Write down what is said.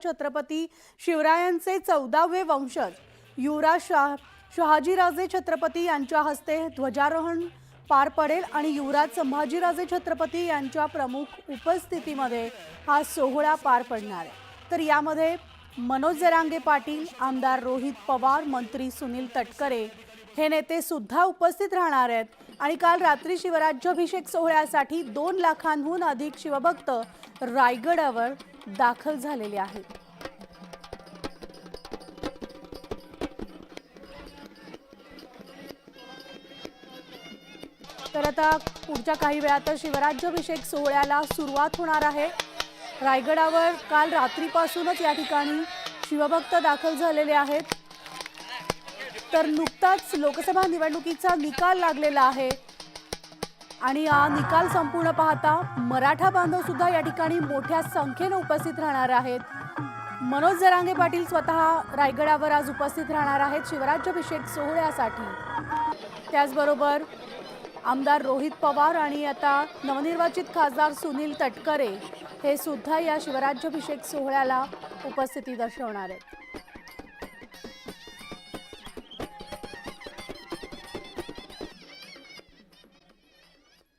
छत्रपती शिवरायांचे 14वे वंशज युवराज शहाजीराजे छत्रपती यांच्या हस्ते ध्वजारोहण पार पडेल आणि युवराज संभाजीराजे छत्रपती यांच्या प्रमुख उपस्थितीमध्ये हा सोहळा पार पडणार आहे। तर यामध्ये मनोज जरांगे पाटील, आमदार रोहित पवार, मंत्री सुनील तटकरे हे नेते सुद्धा उपस्थित राहणार आहेत। आणि काल रात्री शिवराज्याभिषेक सोहळ्यासाठी 2 लाखांहून अधिक शिवभक्त रायगडावर दाखल झालेले आहेत। तर आता पुढच्या काही वेळातच शिवराज्याभिषेक सोहळ्याला सुरुवात होणार आहे। रायगडावर काल रात्रीपासूनच या ठिकाणी शिवभक्त दाखल झालेले आहेत। तर नुकताच लोकसभा निवडणुकीचा निकाल लागलेला आहे आणि हा निकाल संपूर्ण पाहता मराठा बांधव सुद्धा या ठिकाणी मोठ्या संख्येने उपस्थित राहणार आहेत। मनोज जरांगे पाटील स्वतः रायगडावर आज उपस्थित राहणार आहेत शिवराज्याभिषेक सोहळ्यासाठी। त्याचबरोबर आमदार रोहित पवार आणि आता नवनिर्वाचित खासदार सुनील तटकरे हे सुद्धा या शिवराज्याभिषेक सोहळ्याला उपस्थिती दर्शवणार आहेत।